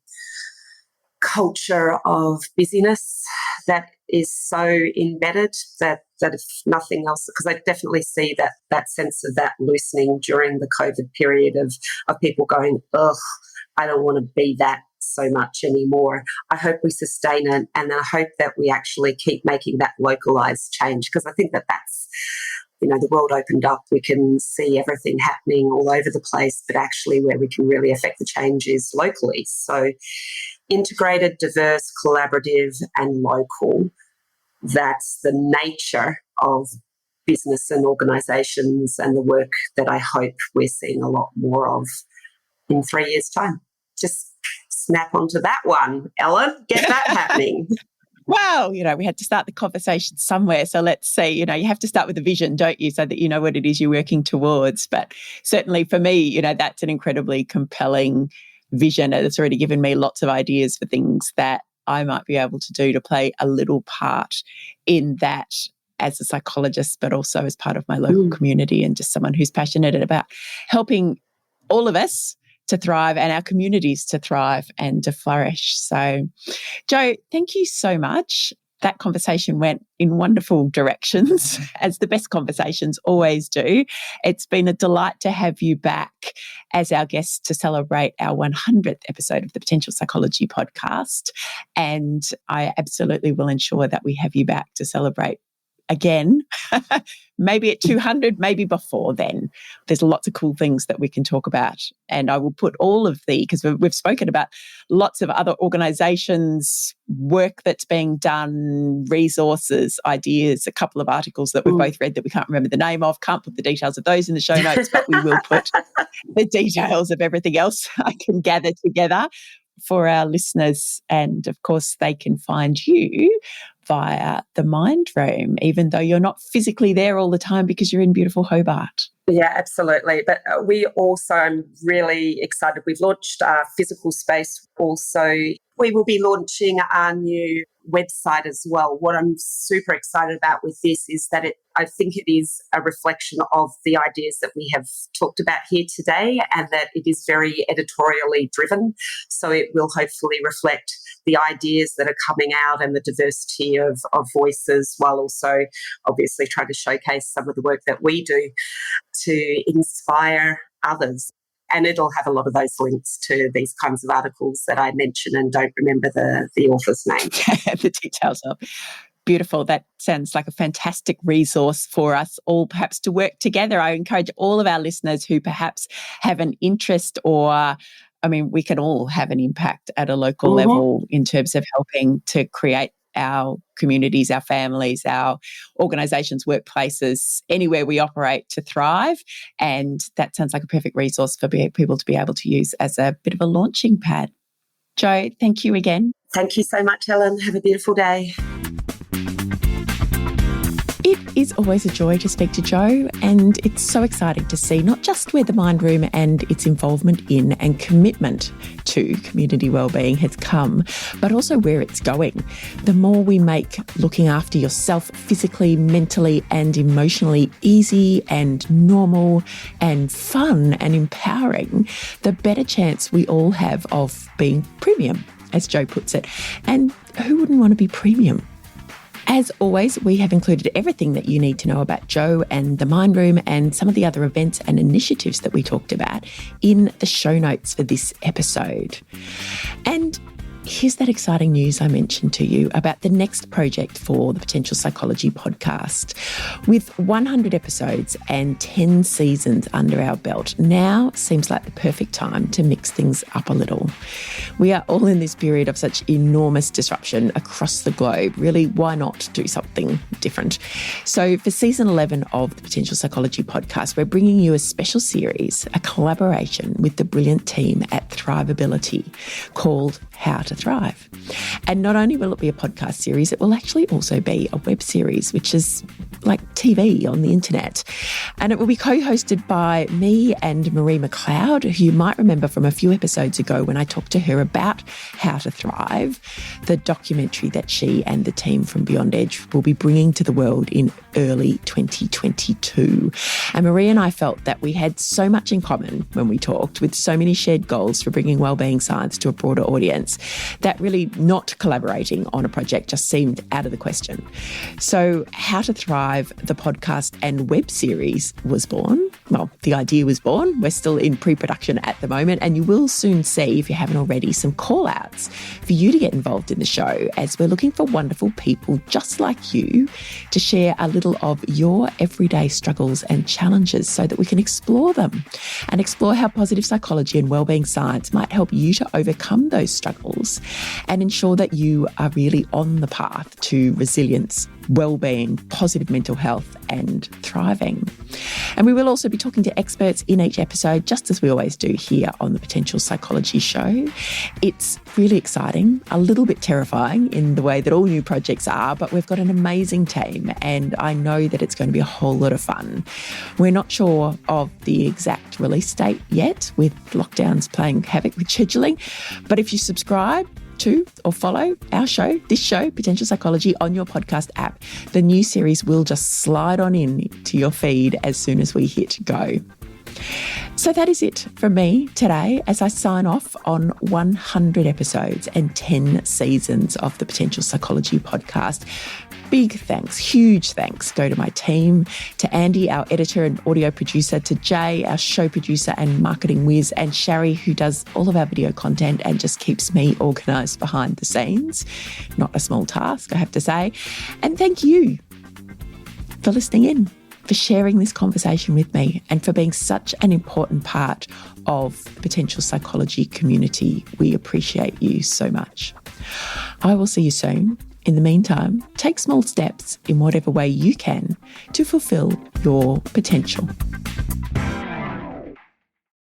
B: culture of busyness that is so embedded that if nothing else, because I definitely see that sense of that loosening during the COVID period of people going, ugh, I don't want to be that so much anymore. I hope we sustain it, and I hope that we actually keep making that localised change, because I think that's, the world opened up. We can see everything happening all over the place, but actually where we can really affect the change is locally. So integrated, diverse, collaborative and local, that's the nature of business and organisations, and the work that I hope we're seeing a lot more of in 3 years' time. Just snap onto that one, Ellen. Get that happening.
A: Well, we had to start the conversation somewhere. So let's see, you have to start with a vision, don't you? So that you know what it is you're working towards. But certainly for me, that's an incredibly compelling vision. It's already given me lots of ideas for things that I might be able to do to play a little part in that as a psychologist, but also as part of my local community, and just someone who's passionate about helping all of us to thrive and our communities to thrive and to flourish. So, Jo, thank you so much. That conversation went in wonderful directions, as the best conversations always do. It's been a delight to have you back as our guest to celebrate our 100th episode of the Potential Psychology podcast. And I absolutely will ensure that we have you back to celebrate again, maybe at 200, maybe before then. There's lots of cool things that we can talk about. And I will put all of because we've spoken about lots of other organisations, work that's being done, resources, ideas, a couple of articles that we've both read that we can't remember the name of. Can't put the details of those in the show notes, but we will put the details of everything else I can gather together for our listeners. And of course, they can find you via the Mind Room, even though you're not physically there all the time because you're in beautiful Hobart.
B: Yeah, absolutely. But we also, I'm really excited. We've launched our physical space also. We will be launching our new website as well. What I'm super excited about with this is that I think it is a reflection of the ideas that we have talked about here today, and that it is very editorially driven. So it will hopefully reflect the ideas that are coming out and the diversity of voices, while also obviously trying to showcase some of the work that we do to inspire others. And it'll have a lot of those links to these kinds of articles that I mention and don't remember the author's name.
A: The details of. Beautiful. That sounds like a fantastic resource for us all perhaps to work together. I encourage all of our listeners who perhaps have an interest we can all have an impact at a local level in terms of helping to create our communities, our families, our organisations, workplaces, anywhere we operate to thrive. And that sounds like a perfect resource for people to be able to use as a bit of a launching pad. Jo, thank you again.
B: Thank you so much, Ellen. Have a beautiful day.
A: It is always a joy to speak to Jo, and it's so exciting to see not just where the Mind Room and its involvement in and commitment to community wellbeing has come, but also where it's going. The more we make looking after yourself physically, mentally and emotionally easy and normal and fun and empowering, the better chance we all have of being premium, as Jo puts it. And who wouldn't want to be premium? As always, we have included everything that you need to know about Jo and the Mind Room and some of the other events and initiatives that we talked about in the show notes for this episode. And here's that exciting news I mentioned to you about the next project for the Potential Psychology podcast. With 100 episodes and 10 seasons under our belt, now seems like the perfect time to mix things up a little. We are all in this period of such enormous disruption across the globe. Really, why not do something different? So for season 11 of the Potential Psychology podcast, we're bringing you a special series, a collaboration with the brilliant team at Thriveability called How to Thrive. And not only will it be a podcast series, it will actually also be a web series, which is like TV on the internet. And it will be co-hosted by me and Marie McLeod, who you might remember from a few episodes ago when I talked to her about How to Thrive, the documentary that she and the team from Beyond Edge will be bringing to the world in early 2022. And Marie and I felt that we had so much in common when we talked, with so many shared goals for bringing wellbeing science to a broader audience, that really not collaborating on a project just seemed out of the question. So How to Thrive, the podcast and web series, was born. Well, the idea was born. We're still in pre-production at the moment, and you will soon see, if you haven't already, some call-outs for you to get involved in the show, as we're looking for wonderful people just like you to share a little of your everyday struggles and challenges so that we can explore them and explore how positive psychology and wellbeing science might help you to overcome those struggles and ensure that you are really on the path to resilience, wellbeing, positive mental health and thriving. And we will also be talking to experts in each episode, just as we always do here on the Potential Psychology Show. It's really exciting, a little bit terrifying in the way that all new projects are, but we've got an amazing team and I know that it's going to be a whole lot of fun. We're not sure of the exact release date yet, with lockdowns playing havoc with scheduling, but if you subscribe to or follow our show, this show, Potential Psychology, on your podcast app, the new series will just slide on in to your feed as soon as we hit go. So that is it from me today as I sign off on 100 episodes and 10 seasons of the Potential Psychology podcast. Big thanks, huge thanks go to my team, to Andy, our editor and audio producer, to Jay, our show producer and marketing whiz, and Shari, who does all of our video content and just keeps me organised behind the scenes. Not a small task, I have to say. And thank you for listening in, for sharing this conversation with me, and for being such an important part of the Potential Psychology community. We appreciate you so much. I will see you soon. In the meantime, take small steps in whatever way you can to fulfill your potential.